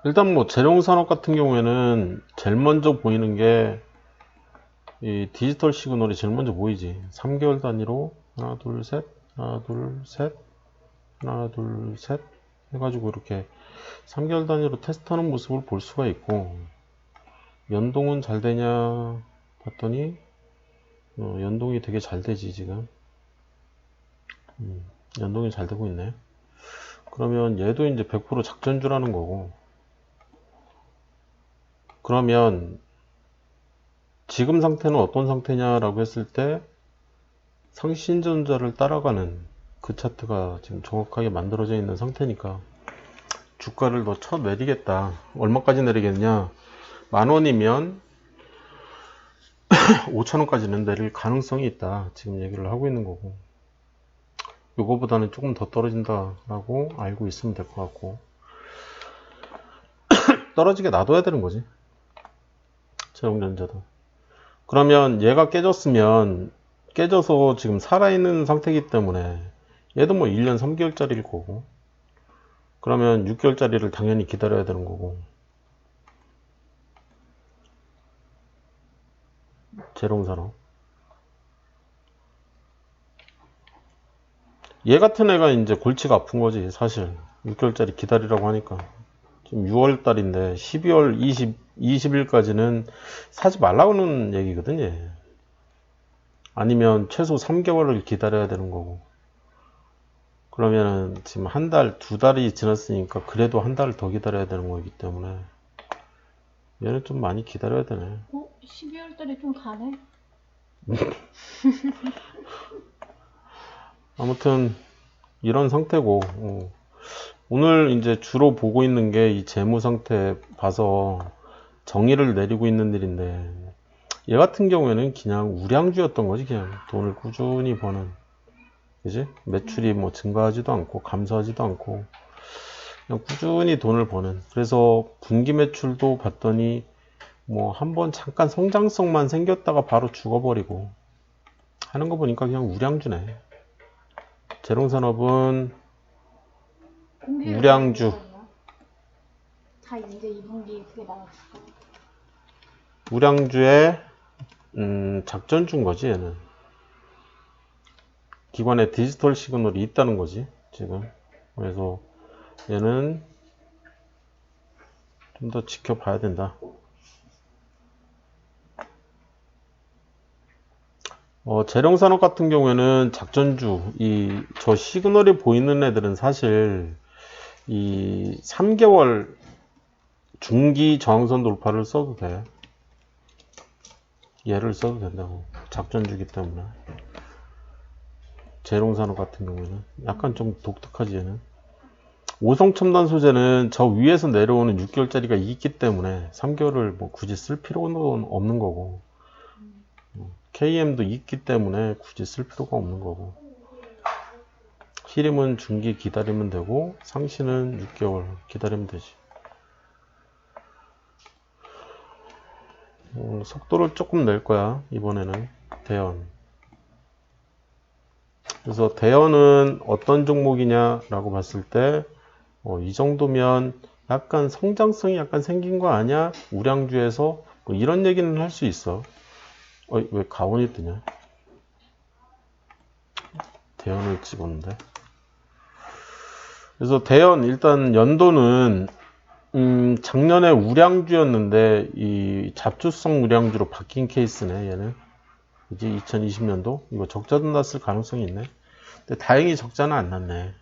일단 뭐 재룡산업 같은 경우에는 제일 먼저 보이는 게 이 디지털 시그널이 제일 먼저 보이지. 3개월 단위로 하나 둘 셋 하나 둘 셋 하나 둘 셋 해가지고 이렇게 3개월 단위로 테스트하는 모습을 볼 수가 있고, 연동은 잘 되냐 봤더니 연동이 되게 잘 되지 지금. 연동이 잘 되고 있네. 그러면 얘도 이제 100% 작전주라는 거고, 그러면 지금 상태는 어떤 상태냐라고 했을 때 상신전자를 따라가는 그 차트가 지금 정확하게 만들어져 있는 상태니까 주가를 더 쳐 내리겠다. 얼마까지 내리겠냐? 10,000원이면 5,000원까지는 내릴 가능성이 있다. 지금 얘기를 하고 있는 거고, 요거보다는 조금 더 떨어진다라고 알고 있으면 될 것 같고, 떨어지게 놔둬야 되는 거지. 재룡전자도. 그러면 얘가 깨져서 지금 살아있는 상태이기 때문에 얘도 뭐 1년 3개월짜리일 거고, 그러면 6개월짜리를 당연히 기다려야 되는 거고, 재룡산업. 얘 같은 애가 이제 골치가 아픈 거지, 사실. 6개월짜리 기다리라고 하니까. 지금 6월달인데 12월 20일까지는 사지 말라고는 얘기거든, 얘. 아니면 최소 3개월을 기다려야 되는 거고. 그러면은 지금 한 달, 두 달이 지났으니까 그래도 한 달을 더 기다려야 되는 거기 때문에 얘는 좀 많이 기다려야 되네. 12월 달에 좀 가네. 아무튼 이런 상태고, 오늘 이제 주로 보고 있는 게 이 재무 상태 봐서 정의를 내리고 있는 일인데, 얘 같은 경우에는 그냥 우량주였던 거지. 그냥 돈을 꾸준히 버는, 그지? 매출이 뭐 증가하지도 않고 감소하지도 않고 그냥 꾸준히 돈을 버는. 그래서 분기 매출도 봤더니 뭐 한번 잠깐 성장성만 생겼다가 바로 죽어버리고 하는 거 보니까 그냥 우량주네. 재룡산업은 우량주. 다 이제 2분기 그게 나왔어. 우량주의 작전주인 거지, 얘는. 기관에 디지털 시그널이 있다는 거지, 지금. 그래서 얘는 좀 더 지켜봐야 된다. 재룡산업 같은 경우에는 작전주, 저 시그널이 보이는 애들은 사실 이 3개월 중기 저항선 돌파를 써도 돼. 얘를 써도 된다고. 작전주기 때문에. 재룡산업 같은 경우에는 약간 좀 독특하지, 얘는. 오성첨단 소재는 저 위에서 내려오는 6개월짜리가 있기 때문에 3개월을 뭐 굳이 쓸 필요는 없는 거고, KM도 있기 때문에 굳이 쓸 필요가 없는 거고, 히림은 중기 기다리면 되고 상시는 6개월 기다리면 되지. 속도를 조금 낼 거야, 이번에는. 대연. 그래서 대연은 어떤 종목이냐 라고 봤을 때 이 정도면 약간 성장성이 약간 생긴 거 아니야? 우량주에서 뭐 이런 얘기는 할 수 있어. 왜 가온이 뜨냐? 대연을 집었는데. 그래서 대연 일단 연도는 작년에 우량주였는데 이 잡주성 우량주로 바뀐 케이스네, 얘는. 이제 2020년도 이거 적자도 났을 가능성이 있네. 근데 다행히 적자는 안 났네.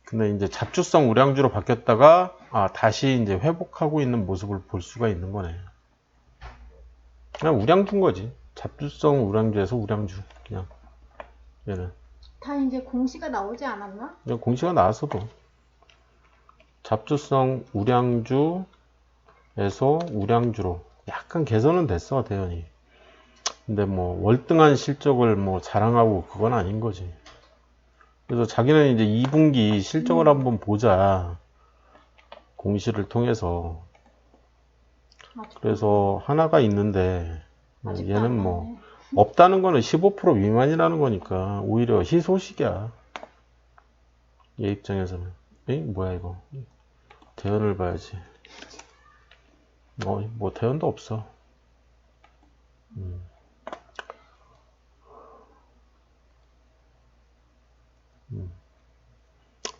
근데 이제 잡주성 우량주로 바뀌었다가 다시 이제 회복하고 있는 모습을 볼 수가 있는 거네. 그냥 우량주인 거지. 잡주성 우량주에서 우량주. 그냥 얘는. 다 이제 공시가 나오지 않았나? 그냥 공시가 나왔어도 잡주성 우량주에서 우량주로 약간 개선은 됐어, 대연이. 근데 뭐 월등한 실적을 뭐 자랑하고 그건 아닌 거지. 그래서 자기는 이제 2분기 실적을 한번 보자. 공시를 통해서. 그래서 하나가 있는데 얘는 뭐 없다는 거는 15% 미만이라는 거니까 오히려 희소식이야. 얘 입장에서는. 뭐야 이거. 대연을 봐야지. 뭐 대연도 없어. 음.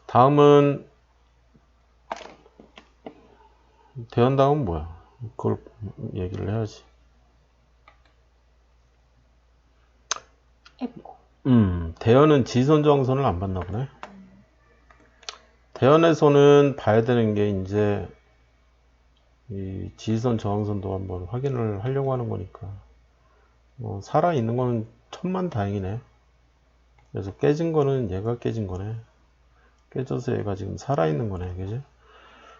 다음은 대연 다음 뭐야? 그걸 얘기를 해야지. F코. 대연은 지선 저항선을 안 봤나 보네. 대연에서는 봐야 되는 게 이제 이 지선 저항선도 한번 확인을 하려고 하는 거니까 살아 있는 거는 천만 다행이네. 그래서 깨진 거는 얘가 깨진 거네. 깨져서 얘가 지금 살아 있는 거네, 그지?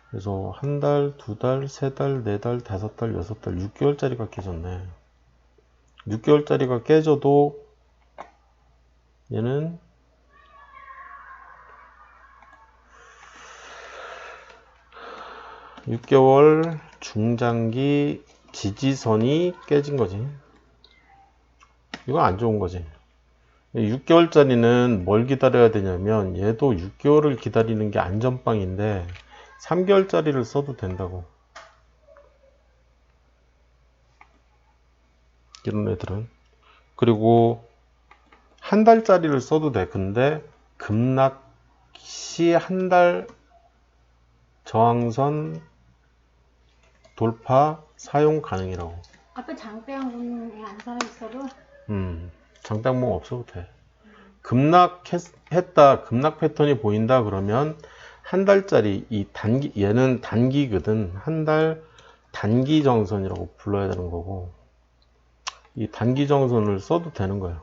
그래서 한 달, 두 달, 세 달, 네 달, 다섯 달, 여섯 달, 6개월짜리가 깨졌네. 6개월짜리가 깨져도 얘는 6개월 중장기 지지선이 깨진 거지. 이건 안 좋은 거지. 6개월짜리는 뭘 기다려야 되냐면 얘도 6개월을 기다리는 게 안전빵인데 3개월짜리를 써도 된다고. 이런 애들은. 그리고 한 달짜리를 써도 돼. 근데 급락 시 한 달 저항선 돌파 사용 가능이라고. 앞에 장대양분에 안 살아있어도 장당봉 없어도 돼. 급락했다, 급락 패턴이 보인다 그러면 한 달짜리 얘는 단기거든. 한 달 단기 정선이라고 불러야 되는 거고 이 단기 정선을 써도 되는 거야.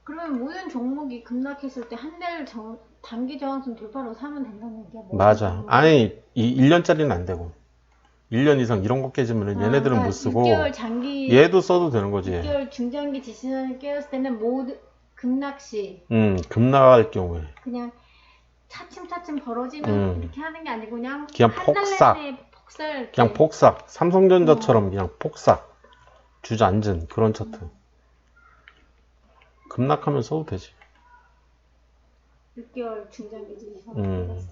그러면 모든 종목이 급락했을 때 한 달 단기 저항선 돌파로 사면 된다는 얘기야? 맞아. 아니 이 1년짜리는 안 되고 1년 이상 이런 거 깨지면 얘네들은 그러니까 못 쓰고 6개월 장기 얘도 써도 되는 거지. 6개월 중장기 지지선을 깨었을 때는 모두 급락 시 급락할 경우에 그냥 차츰차츰 벌어지면 이렇게 하는 게 아니고 그냥 폭삭. 한 달 내내 폭삭 이렇게. 그냥 폭삭. 삼성전자처럼 그냥 폭삭 주저앉은 그런 차트. 급락하면 써도 되지. 6개월 중장기 지지선.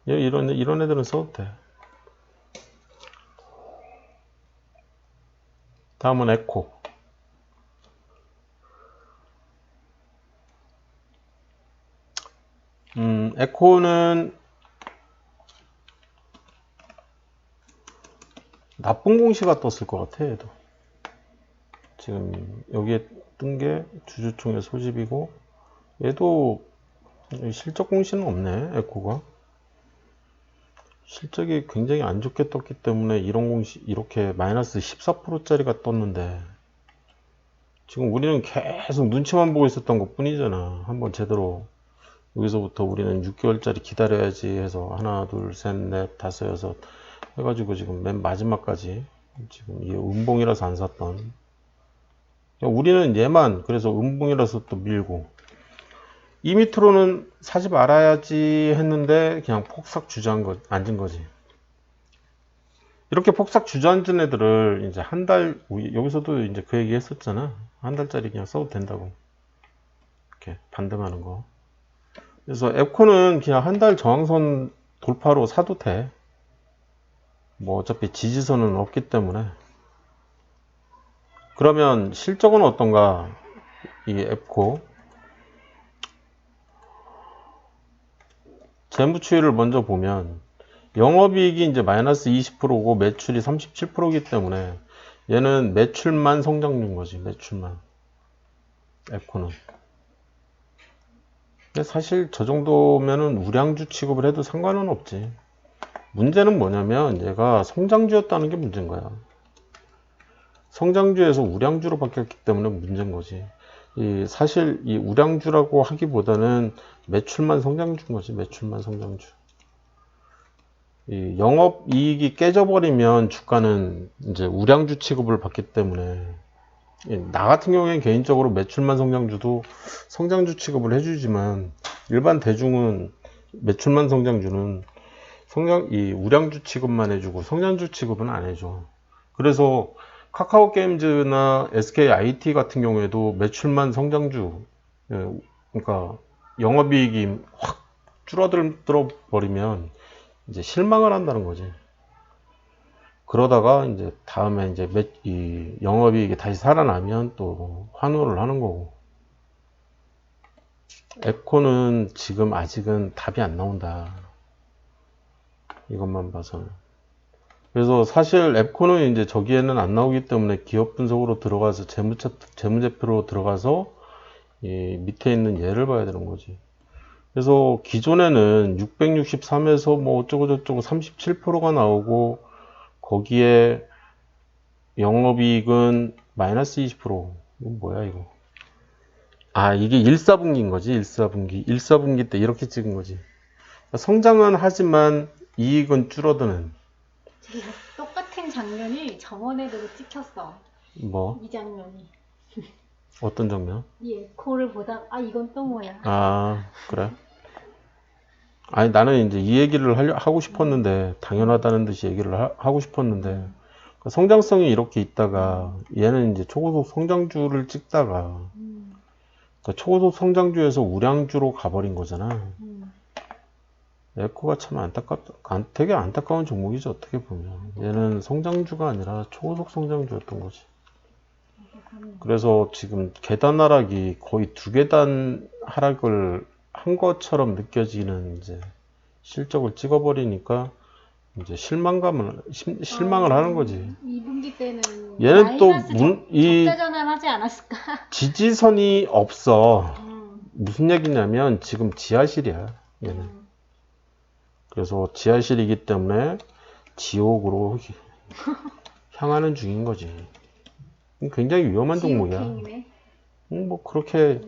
이런 애들은 써도 돼. 다음은 에코. 에코는 나쁜 공시가 떴을 것 같아, 얘도. 지금 여기에 뜬 게 주주총회 소집이고, 얘도 실적 공시는 없네, 에코가. 실적이 굉장히 안 좋게 떴기 때문에 이런 공시, 이렇게 마이너스 14%짜리가 떴는데, 지금 우리는 계속 눈치만 보고 있었던 것 뿐이잖아. 한번 제대로 여기서부터 우리는 6개월짜리 기다려야지 해서 하나, 둘, 셋, 넷, 다섯, 여섯 해가지고 지금 맨 마지막까지 지금 이게 음봉이라서 안 샀던. 우리는 얘만 그래서 음봉이라서 또 밀고 이 밑으로는 사지 말아야지 했는데 그냥 폭삭 앉은 거지. 이렇게 폭삭 주저앉은 애들을 이제 한 달, 여기서도 이제 그 얘기 했었잖아. 한 달짜리 그냥 써도 된다고. 이렇게 반등하는 거. 그래서 에코는 그냥 한 달 저항선 돌파로 사도 돼. 뭐 어차피 지지선은 없기 때문에. 그러면 실적은 어떤가? 이 에코. 재무추이를 먼저 보면 영업이익이 이제 마이너스 20%고 매출이 37%이기 때문에 얘는 매출만 성장률인 거지. 매출만. 에코는. 근데 사실 저 정도면은 우량주 취급을 해도 상관은 없지. 문제는 뭐냐면 얘가 성장주였다는 게 문제인 거야. 성장주에서 우량주로 바뀌었기 때문에 문제인 거지. 사실 이 우량주라고 하기보다는 매출만 성장주인 거지. 매출만 성장주. 이 영업이익이 깨져버리면 주가는 이제 우량주 취급을 받기 때문에 나 같은 경우에는 개인적으로 매출만 성장주도 성장주 취급을 해주지만 일반 대중은 매출만 성장주는 이 우량주 취급만 해주고 성장주 취급은 안 해줘. 그래서 카카오 게임즈나 SK IT 같은 경우에도 매출만 성장주, 그러니까 영업이익이 확 줄어들어 버리면 이제 실망을 한다는 거지. 그러다가 이제 다음에 이제 이 영업이익이 다시 살아나면 또 환호를 하는 거고. 에코는 지금 아직은 답이 안 나온다. 이것만 봐서는. 그래서 사실 에코는 이제 저기에는 안 나오기 때문에 기업 분석으로 들어가서 재무제표로 들어가서 이 밑에 있는 얘를 봐야 되는 거지. 그래서 기존에는 663에서 뭐 어쩌고저쩌고 37%가 나오고 거기에 영업이익은 마이너스 20%. 이건 뭐야 이거? 아, 이게 1사분기인 거지. 1사분기. 1사분기 때 이렇게 찍은 거지. 성장은 하지만 이익은 줄어드는. 똑같은 장면이 저번에도 찍혔어. 뭐? 이 장면이. 어떤 장면? 이 에코를 보다 아 이건 또 뭐야? 아, 그래? 아니, 나는 이제 이 얘기를 하고 싶었는데, 당연하다는 듯이 얘기를 하고 싶었는데, 성장성이 이렇게 있다가, 얘는 이제 초고속 성장주를 찍다가, 그러니까 초고속 성장주에서 우량주로 가버린 거잖아. 에코가 참 되게 안타까운 종목이지, 어떻게 보면. 얘는 성장주가 아니라 초고속 성장주였던 거지. 그래서 지금 계단 하락이 거의 2계단 하락을 한 것처럼 느껴지는 이제 실적을 찍어버리니까 이제 실망을 하는 거지. 2분기 때는 얘는 또 적자 전환하지 않았을까? 지지선이 없어. 무슨 얘기냐면 지금 지하실이야, 얘는. 그래서 지하실이기 때문에 지옥으로 향하는 중인 거지. 굉장히 위험한 종목이야. 뭐 그렇게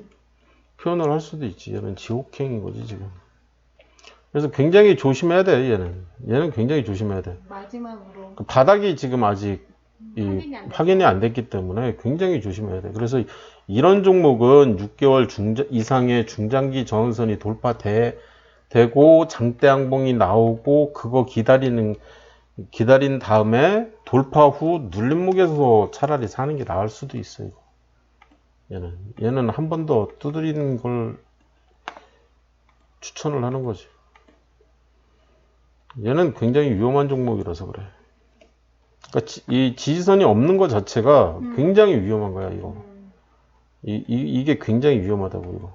표현을 할 수도 있지. 얘는 지옥행인 거지 지금. 그래서 굉장히 조심해야 돼. 얘는 굉장히 조심해야 돼. 마지막으로 그 바닥이 지금 아직 확인이 안 됐기 때문에 굉장히 조심해야 돼. 그래서 이런 종목은 6개월 이상의 중장기 저항선이 돌파되고 장대 양봉이 나오고 그거 기다린 다음에 돌파 후 눌림목에서 차라리 사는 게 나을 수도 있어요. 얘는 한 번 더 두드리는 걸 추천을 하는 거지. 얘는 굉장히 위험한 종목이라서 그래. 그러니까 이 지지선이 없는 것 자체가 굉장히 위험한 거야, 이거. 이게 굉장히 위험하다고,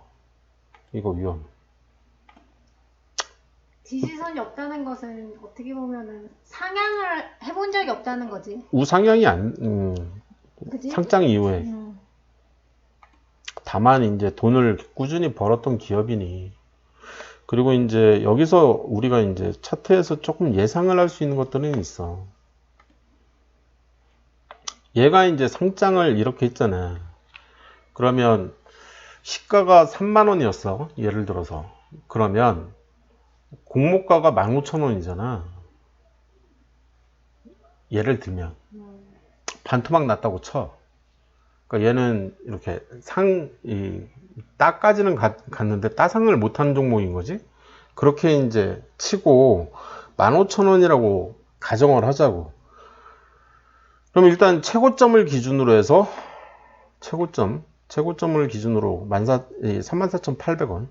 이거 위험. 지지선이 없다는 것은 어떻게 보면은 상향을 해본 적이 없다는 거지. 우상향이 그치? 상장 이후에. 다만 이제 돈을 꾸준히 벌었던 기업이니. 그리고 이제 여기서 우리가 이제 차트에서 조금 예상을 할 수 있는 것들은 있어. 얘가 이제 상장을 이렇게 했잖아. 그러면 시가가 3만 원이었어. 예를 들어서. 그러면 공모가가 15,000원이잖아. 예를 들면 반토막 났다고 쳐. 그러니까 얘는 이렇게 따까지는 갔는데 따상을 못하는 종목인 거지. 그렇게 이제 치고 15,000원이라고 가정을 하자고. 그럼 일단 최고점을 기준으로 해서 최고점을 기준으로 34,800원.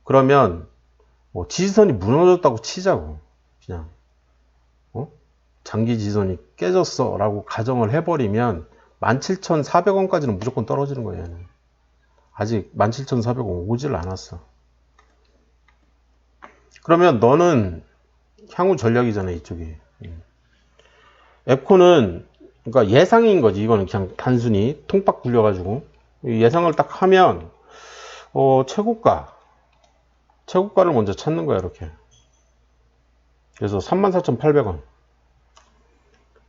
그러면 뭐 지지선이 무너졌다고 치자고. 그냥 장기 지지선이 깨졌어 라고 가정을 해버리면 17,400원까지는 무조건 떨어지는 거예요. 얘는. 아직 17,400원 오질 않았어. 그러면 너는 향후 전략이잖아, 이쪽이. 에코는 그러니까 예상인 거지. 이거는 그냥 단순히 통박 굴려가지고 예상을 딱 하면 최고가를 먼저 찾는 거야, 이렇게. 그래서 34,800원.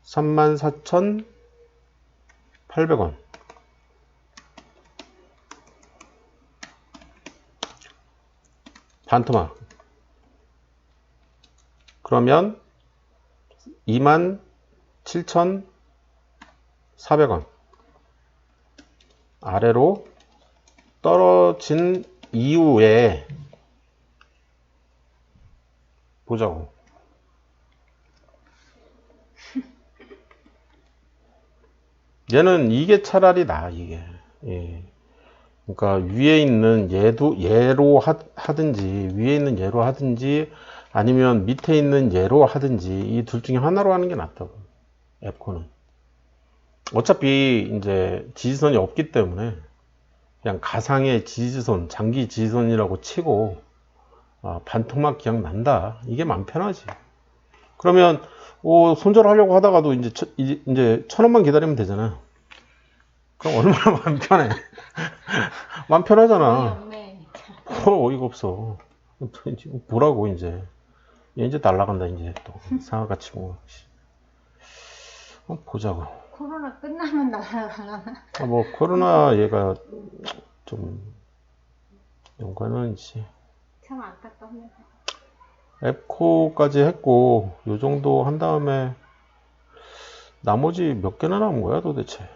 34,800원. 반토막. 그러면 27,400원. 아래로 떨어진 이후에 보자고. 얘는 이게 차라리 나아, 이게. 예. 그러니까 위에 있는 얘로 하든지 아니면 밑에 있는 얘로 하든지 이 둘 중에 하나로 하는 게 낫다고. 앱코는. 어차피 이제 지지선이 없기 때문에 그냥 가상의 지지선, 장기 지지선이라고 치고 반토막 그냥 난다. 이게 마음 편하지. 그러면 손절하려고 하다가도 이제 1,000원만 기다리면 되잖아. 그럼 얼마나 마음 편해. 마음 어이 편하잖아. 없네. 어이가 없어. 뭐라고 이제. 얘 이제 날라간다 이제 또 상하같이 뭐. 보자고. 코로나 끝나면 날아가려나? 뭐 코로나 얘가 좀 연관은 있지. 참 안타깝네. 앱코까지 했고 요 정도 한 다음에 나머지 몇 개나 남은 거야 도대체.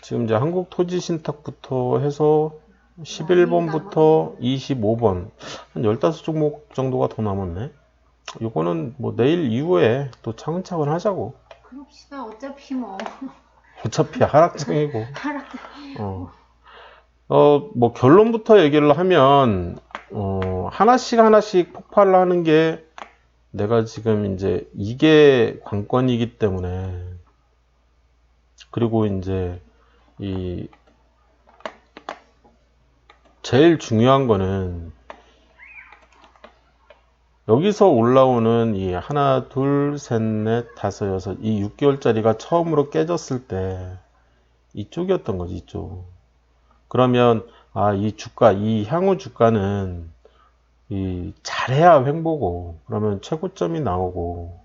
지금 이제 한국토지신탁부터 해서 많이 11번부터 남았네. 25번 한 15종목 정도가 더 남았네. 요거는 뭐 내일 이후에 또 차근차근 하자고. 그럽시다. 어차피 뭐 어차피 하락장이고. 하락. 어. 뭐 결론부터 얘기를 하면 하나씩 하나씩 폭발을 하는 게 내가 지금 이제 이게 관건이기 때문에. 그리고 이제 이 제일 중요한 거는 여기서 올라오는 이 하나, 둘, 셋, 넷, 다섯, 여섯 이 6개월짜리가 처음으로 깨졌을 때 이쪽이었던 거지, 이쪽. 그러면 이 주가, 이 향후 주가는 이 잘해야 횡보고 그러면 최고점이 나오고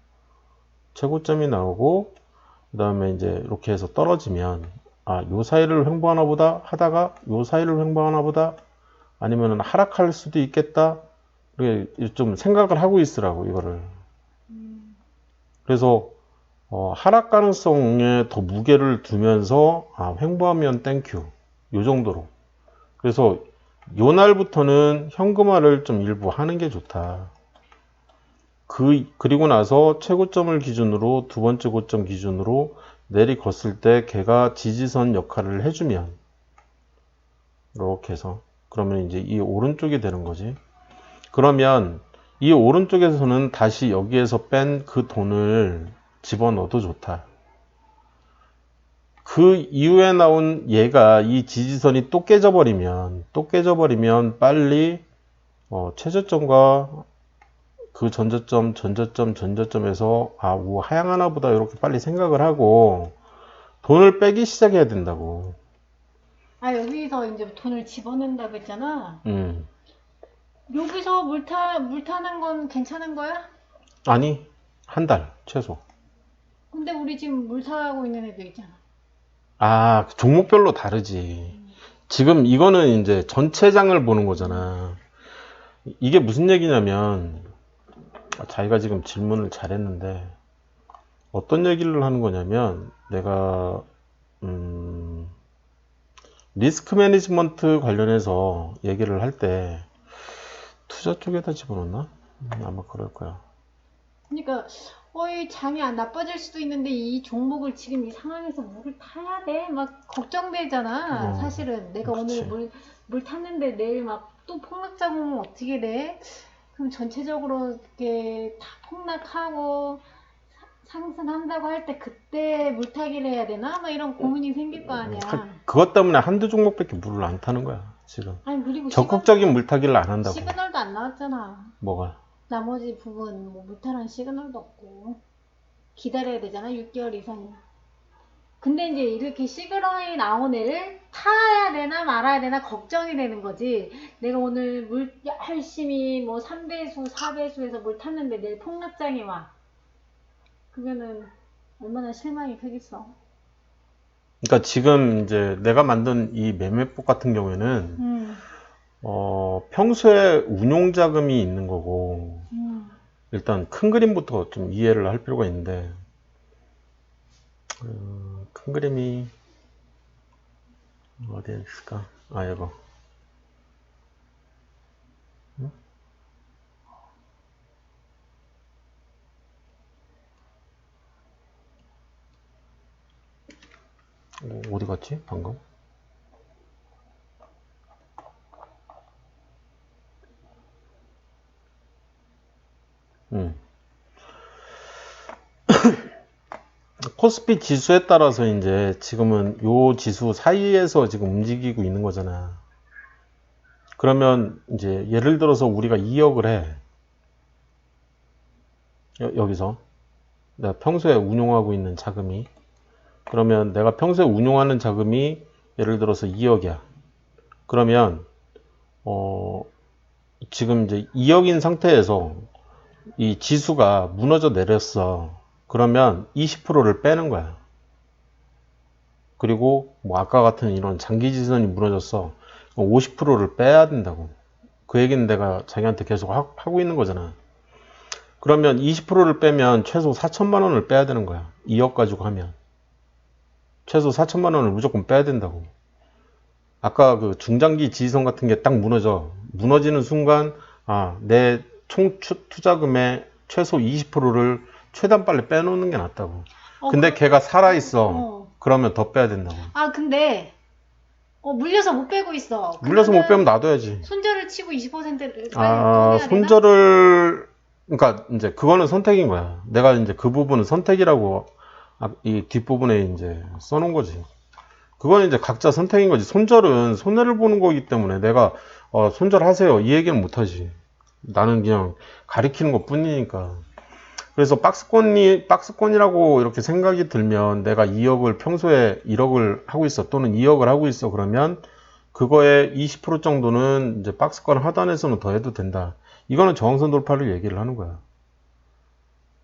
그다음에 이제 이렇게 해서 떨어지면 요 사이를 횡보하나 보다 하다가 요 사이를 횡보하나 보다 아니면 하락할 수도 있겠다. 이렇게 좀 생각을 하고 있으라고 이거를. 그래서 하락 가능성에 더 무게를 두면서 횡보하면 땡큐 요 정도로. 그래서 요 날부터는 현금화를 좀 일부 하는 게 좋다. 그리고 나서 최고점을 기준으로 두 번째 고점 기준으로 내리걷을 때 걔가 지지선 역할을 해주면 이렇게 해서 그러면 이제 이 오른쪽이 되는 거지. 그러면 이 오른쪽에서는 다시 여기에서 뺀 그 돈을 집어넣어도 좋다. 그 이후에 나온 얘가 이 지지선이 또 깨져버리면 빨리 최저점과 그 전저점에서 뭐 하향하나 보다 이렇게 빨리 생각을 하고 돈을 빼기 시작해야 된다고. 여기서 이제 돈을 집어넣는다고 했잖아. 음. 여기서 물 타는 건 괜찮은 거야? 아니, 한 달 최소. 근데 우리 지금 물 타고 있는 애도 있잖아. 종목별로 다르지. 지금 이거는 이제 전체장을 보는 거잖아. 이게 무슨 얘기냐면 자기가 지금 질문을 잘했는데 어떤 얘기를 하는 거냐면 내가 리스크 매니지먼트 관련해서 얘기를 할 때 투자 쪽에다 집어넣나? 아마 그럴 거야. 그러니까 이 장이 안 나빠질 수도 있는데 이 종목을 지금 이 상황에서 물을 타야 돼? 막 걱정되잖아. 사실은 내가 그치. 오늘 물 탔는데 내일 막 또 폭락 잡으면 어떻게 돼? 그럼 전체적으로 이렇게 다 폭락하고 상승한다고 할 때 그때 물타기를 해야 되나? 막 이런 고민이 생길 거 아니야. 그것 때문에 한두 종목밖에 물을 안 타는 거야 지금. 아니 그리고 적극적인 물타기를 안 한다고. 시그널도 안 나왔잖아. 뭐가? 나머지 부분 뭐 물타는 시그널도 없고 기다려야 되잖아. 6개월 이상. 근데 이제 이렇게 시그널이 나온 애를 타야 되나 말아야 되나 걱정이 되는 거지. 내가 오늘 물 열심히 뭐 3배수, 4배수에서 물 탔는데 내일 폭락장이 와. 그러면은 얼마나 실망이 크겠어. 그러니까 지금 이제 내가 만든 이 매매법 같은 경우에는 평소에 운용 자금이 있는 거고 일단 큰 그림부터 좀 이해를 할 필요가 있는데 큰 그림이 어디에 있을까? 이거. 어디 갔지? 방금? 코스피 지수에 따라서 이제 지금은 요 지수 사이에서 지금 움직이고 있는 거잖아. 그러면 이제 예를 들어서 우리가 2억을 해. 여기서 내가 평소에 운용하고 있는 자금이, 그러면 내가 평소에 운용하는 자금이 예를 들어서 2억이야. 그러면 지금 이제 2억인 상태에서 이 지수가 무너져 내렸어. 그러면 20%를 빼는 거야. 그리고 뭐 아까 같은 이런 장기 지선이 무너졌어. 50%를 빼야 된다고. 그 얘기는 내가 자기한테 계속 하고 있는 거잖아. 그러면 20%를 빼면 최소 4천만 원을 빼야 되는 거야. 2억 가지고 하면. 최소 4천만 원을 무조건 빼야 된다고. 아까 그 중장기 지지선 같은 게 딱 무너져. 무너지는 순간, 내 총 투자금의 최소 20%를 최대한 빨리 빼놓는 게 낫다고. 근데 걔가 살아있어. 그러면 더 빼야 된다고. 근데 물려서 못 빼고 있어. 물려서 못 빼면 놔둬야지. 손절을 치고 20%를 빼야 되나? 손절을, 그러니까 이제 그거는 선택인 거야. 내가 이제 그 부분은 선택이라고 이 뒷부분에 이제 써놓은 거지. 그건 이제 각자 선택인 거지. 손절은 손해를 보는 거기 때문에 내가 손절하세요 이 얘기는 못하지. 나는 그냥 가리키는 것 뿐이니까. 그래서 박스권이라고 이렇게 생각이 들면 내가 2억을 평소에 1억을 하고 있어, 또는 2억을 하고 있어. 그러면 그거에 20% 정도는 이제 박스권 하단에서는 더 해도 된다. 이거는 저항선 돌파를 얘기를 하는 거야.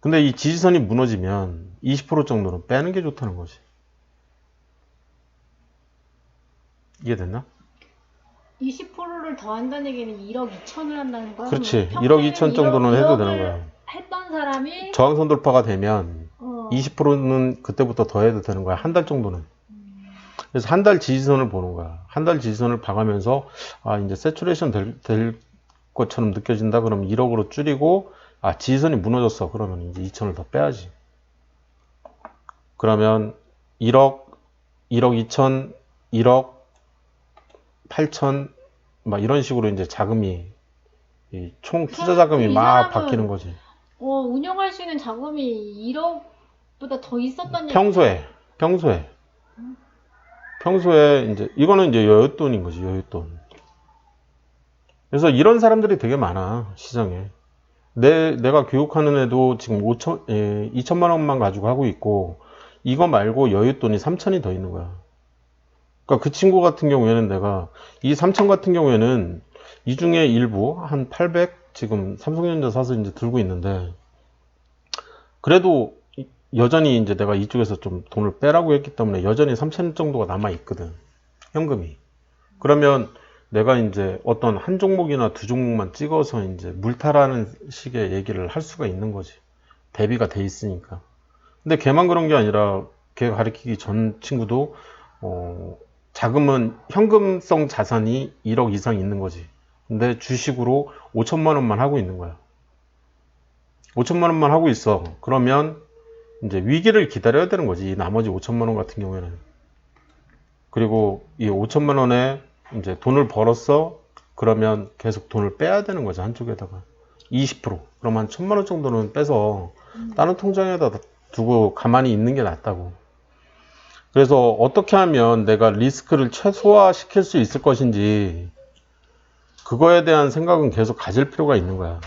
근데 이 지지선이 무너지면 20% 정도는 빼는 게 좋다는 거지. 이해됐나? 20%를 더 한다는 얘기는 1억 2천을 한다는 거야? 그렇지. 1억 2천 정도는 해도 되는 거야. 했던 사람이 저항선 돌파가 되면 20%는 그때부터 더 해도 되는 거야. 한 달 정도는. 그래서 한 달 지지선을 보는 거야. 한 달 지지선을 봐가면서 이제 세츄레이션 될 것처럼 느껴진다. 그러면 1억으로 줄이고, 지지선이 무너졌어. 그러면 이제 2천을 더 빼야지. 그러면 1억 2천, 1억 8천, 막 이런 식으로 이제 자금이, 총 투자 자금이 막 바뀌는 거지. 운영할 수 있는 자금이 1억보다 더 있었던 얘기. 평소에 이제 이거는 이제 여윳돈인 거지, 여윳돈. 그래서 이런 사람들이 되게 많아, 시장에. 내가 교육하는 애도 지금 2천만 원만 가지고 하고 있고, 이거 말고 여윳돈이 3천이 더 있는 거야. 그러니까 그 친구 같은 경우에는 내가 이 3천 같은 경우에는 이 중에 일부 한 800 지금 삼성전자 사서 이제 들고 있는데, 그래도 여전히 이제 내가 이쪽에서 좀 돈을 빼라고 했기 때문에 여전히 3천 정도가 남아 있거든, 현금이. 그러면 내가 이제 어떤 한 종목이나 두 종목만 찍어서 이제 물타라는 식의 얘기를 할 수가 있는 거지. 대비가 돼 있으니까. 근데 걔만 그런 게 아니라 걔 가르치기 전 친구도 자금은 현금성 자산이 1억 이상 있는 거지. 근데 주식으로 5천만 원만 하고 있는 거야. 5천만 원만 하고 있어. 그러면 이제 위기를 기다려야 되는 거지. 이 나머지 5천만 원 같은 경우에는. 그리고 이 5천만 원에 이제 돈을 벌었어. 그러면 계속 돈을 빼야 되는 거죠. 한쪽에다가 20%. 그럼 한 1,000만 원 정도는 빼서 다른 통장에다 두고 가만히 있는 게 낫다고. 그래서 어떻게 하면 내가 리스크를 최소화시킬 수 있을 것인지, 그거에 대한 생각은 계속 가질 필요가 있는 거야.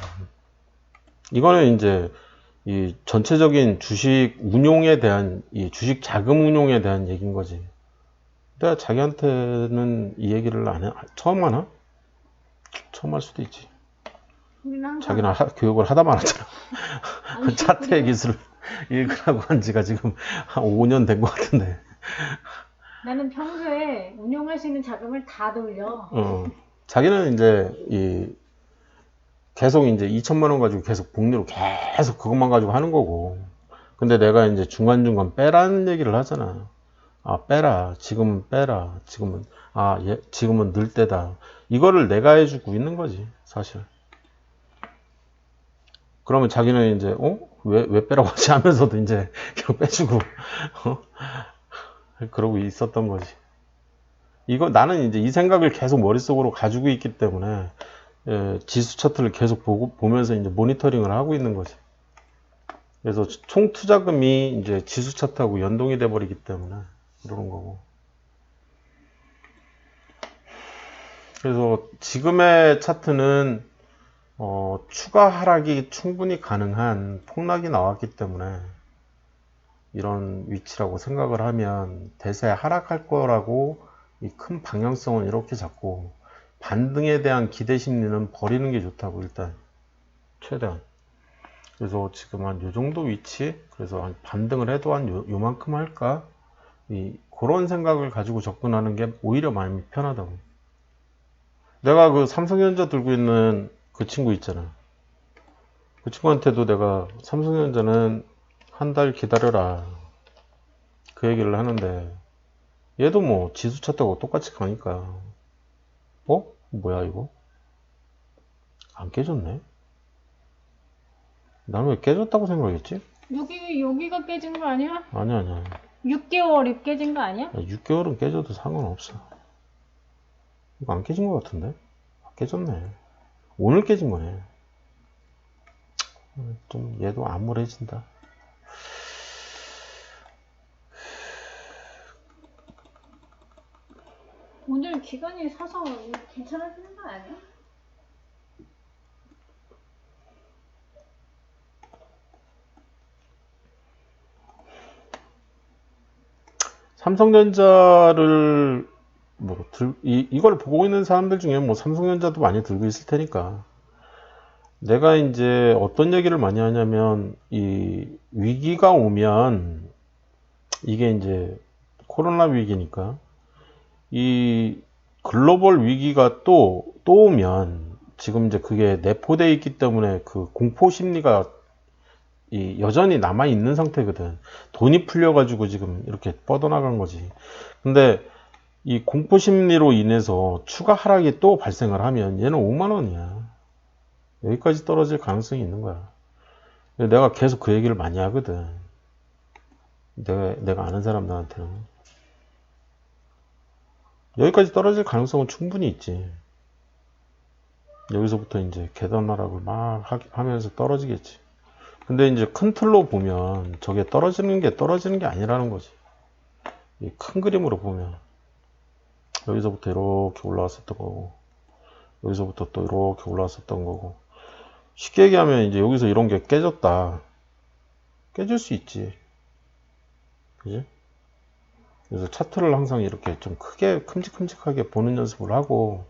이거는 이제 이 전체적인 주식 운용에 대한, 이 주식 자금 운용에 대한 얘기인 거지. 내가 자기한테는 이 얘기를 안 해. 처음 하나? 처음 할 수도 있지. 자기는 교육을 하다 말았잖아. 차트의 기술을 읽으라고 한 지가 지금 한 5년 된 것 같은데. 나는 평소에 운용할 수 있는 자금을 다 돌려. 자기는 이제 계속 이제 2천만 원 가지고 계속 복리로 계속 그것만 가지고 하는 거고. 근데 내가 이제 중간중간 빼라는 얘기를 하잖아. 빼라. 지금은 빼라. 지금은 늘 때다. 이거를 내가 해주고 있는 거지, 사실. 그러면 자기는 이제, 왜 빼라고 하지 하면서도 이제 그냥 빼주고, 그러고 있었던 거지. 나는 이제 이 생각을 계속 머릿속으로 가지고 있기 때문에, 지수 차트를 계속 보면서 이제 모니터링을 하고 있는 거지. 그래서 총 투자금이 이제 지수 차트하고 연동이 돼 버리기 때문에 그러는 거고. 그래서 지금의 차트는 추가 하락이 충분히 가능한 폭락이 나왔기 때문에 이런 위치라고 생각을 하면 대세 하락할 거라고 이 큰 방향성은 이렇게 잡고 반등에 대한 기대 심리는 버리는 게 좋다고 일단 최대한. 그래서 지금 한 요 정도 위치, 그래서 한 반등을 해도 한 요만큼 할까? 그런 생각을 가지고 접근하는 게 오히려 마음이 편하다고. 내가 그 삼성전자 들고 있는 그 친구 있잖아. 그 친구한테도 내가 삼성전자는 한 달 기다려라. 그 얘기를 하는데 얘도 뭐 지수 쳤다고 똑같이 가니까 뭐야 이거? 안 깨졌네? 나는 왜 깨졌다고 생각했지? 여기가 깨진 거 아니야? 아니야. 6개월이 깨진 거 아니야? 6개월은 깨져도 상관없어. 이거 안 깨진 것 같은데? 깨졌네. 오늘 깨진 거네. 좀 얘도 암울해진다. 오늘 기간이 사서 괜찮아지는 거 아니야? 삼성전자를 이걸 보고 있는 사람들 중에 뭐 삼성전자도 많이 들고 있을 테니까. 내가 이제 어떤 얘기를 많이 하냐면 이 위기가 오면 이게 이제 코로나 위기니까 이 글로벌 위기가 또 오면 지금 이제 그게 내포되어 있기 때문에 그 공포 심리가 여전히 남아 있는 상태거든. 돈이 풀려가지고 지금 이렇게 뻗어나간 거지. 근데 이 공포 심리로 인해서 추가 하락이 또 발생을 하면 얘는 5만 원이야. 여기까지 떨어질 가능성이 있는 거야. 내가 계속 그 얘기를 많이 하거든. 내가 아는 사람들한테는. 여기까지 떨어질 가능성은 충분히 있지. 여기서부터 이제 계단 하락을 막 하면서 떨어지겠지. 근데 이제 큰 틀로 보면 저게 떨어지는 게 아니라는 거지. 이 큰 그림으로 보면 여기서부터 이렇게 올라왔었던 거고 여기서부터 또 이렇게 올라왔었던 거고 쉽게 얘기하면 이제 여기서 이런 게 깨졌다. 깨질 수 있지. 그지? 그래서 차트를 항상 이렇게 좀 크게 큼직큼직하게 보는 연습을 하고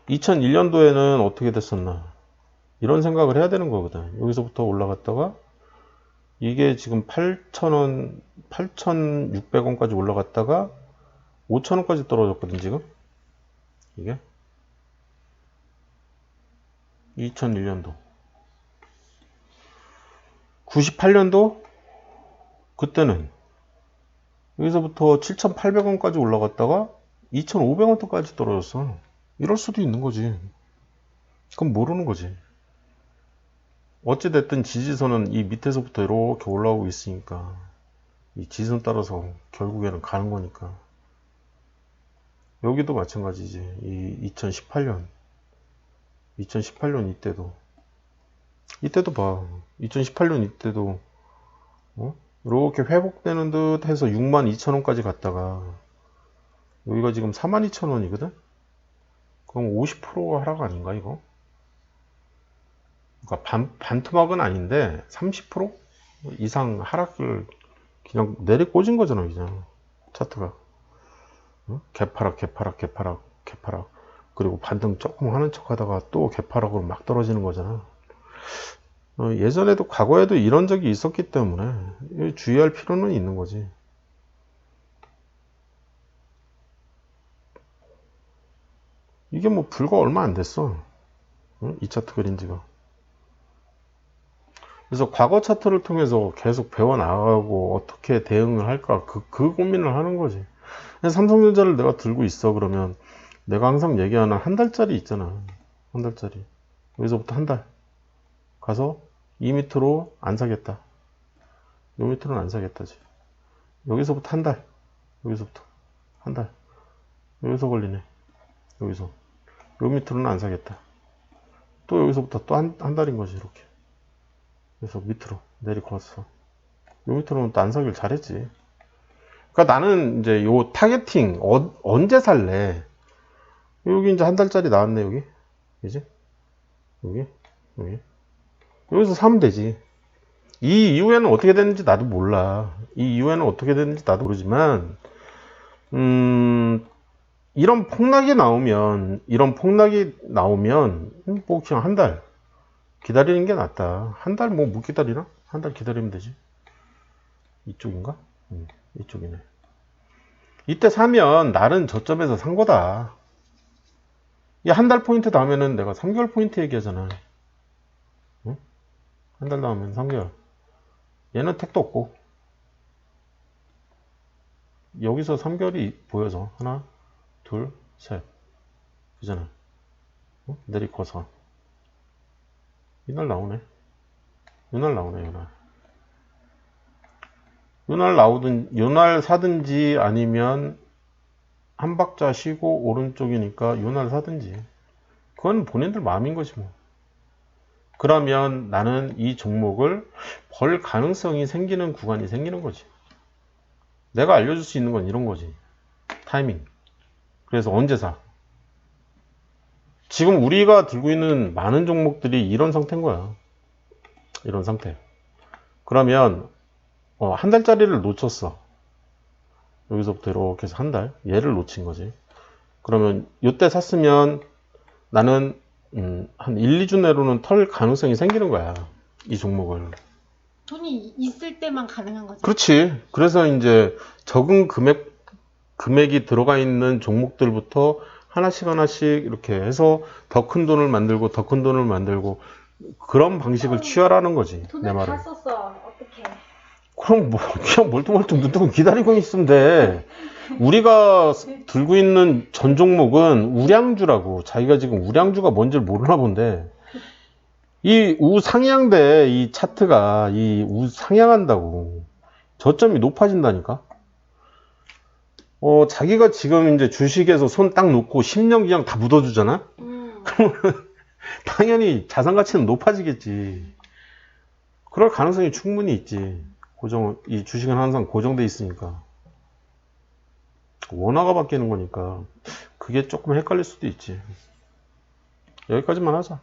2001년도에는 어떻게 됐었나 이런 생각을 해야 되는 거거든. 여기서부터 올라갔다가 이게 지금 8,000원, 8,600원까지 올라갔다가 5,000원까지 떨어졌거든 지금. 이게 2001년도 98년도 그때는 여기서부터 7,800원까지 올라갔다가 2,500원대까지 떨어졌어. 이럴 수도 있는 거지. 그건 모르는 거지. 어찌됐든 지지선은 이 밑에서부터 이렇게 올라오고 있으니까 이 지지선 따라서 결국에는 가는 거니까. 여기도 마찬가지지. 이 2018년 이때도 봐. 2018년 이때도 이렇게 회복되는 듯 해서 62,000원까지 갔다가 여기가 지금 42,000원이거든? 그럼 50%가 하락 아닌가 이거? 그러니까 반토막은 아닌데 30% 이상 하락을 그냥 내리꽂은 거잖아 그냥 차트가. 개파락 그리고 반등 조금 하는 척 하다가 또 개파락으로 막 떨어지는 거잖아. 예전에도 과거에도 이런 적이 있었기 때문에 주의할 필요는 있는 거지. 이게 뭐 불과 얼마 안 됐어. 이 차트 그린 지가. 그래서 과거 차트를 통해서 계속 배워나가고 어떻게 대응을 할까 그 고민을 하는 거지. 삼성전자를 내가 들고 있어 그러면 내가 항상 얘기하는 한 달짜리 있잖아. 한 달짜리. 여기서부터 한 달 가서 이 밑으로 안 사겠다. 요 밑으로는 안 사겠다지. 여기서부터 한 달. 여기서부터 한 달. 여기서 걸리네. 여기서. 요 밑으로는 안 사겠다. 또 여기서부터 또 한 달인 거지 이렇게. 그래서 밑으로. 내리코스. 요 밑으로는 또 안 사길 잘했지. 그러니까 나는 이제 요 타겟팅 언제 살래? 여기 이제 한 달짜리 나왔네 여기. 그지? 여기 여기 여기서 사면 되지. 이 이후에는 어떻게 됐는지 나도 몰라. 이 이후에는 어떻게 됐는지 나도 모르지만 이런 폭락이 나오면 뭐 그냥 한 달 기다리는 게 낫다. 한 달 뭐 못 기다리나? 한 달 기다리면 되지. 이쪽인가? 이쪽이네. 이때 사면 날은 저점에서 산 거다. 이 한 달 포인트 다음에는 내가 3개월 포인트 얘기하잖아. 응? 한 달 다음엔 3개월. 얘는 택도 없고. 여기서 3개월이 보여서 하나, 둘, 셋. 그잖아. 응? 내리코서. 이날 나오네. 이날 나오네, 이날. 요날 사든지 아니면 한 박자 쉬고 오른쪽이니까 요날 사든지. 그건 본인들 마음인 거지 뭐. 그러면 나는 이 종목을 벌 가능성이 생기는 구간이 생기는 거지. 내가 알려줄 수 있는 건 이런 거지. 타이밍. 그래서 언제 사? 지금 우리가 들고 있는 많은 종목들이 이런 상태인 거야. 이런 상태. 그러면 한 달짜리를 놓쳤어. 여기서부터 이렇게 해서 한 달. 얘를 놓친 거지. 그러면 이때 샀으면 나는 한 1, 2주 내로는 털 가능성이 생기는 거야. 이 종목을. 돈이 있을 때만 가능한 거지. 그렇지. 그래서 이제 적은 금액이 들어가 있는 종목들부터 하나씩 이렇게 해서 더 큰 돈을 만들고 더 큰 돈을 만들고 그런 방식을 취하라는 거지. 내 돈을 말은. 다 썼어. 어떡해. 그럼 뭐 그냥 멀뚱멀뚱 눈 뜨고 기다리고 있으면 돼. 우리가 들고 있는 전 종목은 우량주라고. 자기가 지금 우량주가 뭔지를 모르나 본데 이 우상향돼. 이 차트가 이 우상향한다고. 저점이 높아진다니까. 자기가 지금 이제 주식에서 손 딱 놓고 10년 그냥 다 묻어주잖아? 그러면 당연히 자산 가치는 높아지겠지. 그럴 가능성이 충분히 있지. 이 주식은 항상 고정돼 있으니까. 원화가 바뀌는 거니까. 그게 조금 헷갈릴 수도 있지. 여기까지만 하자.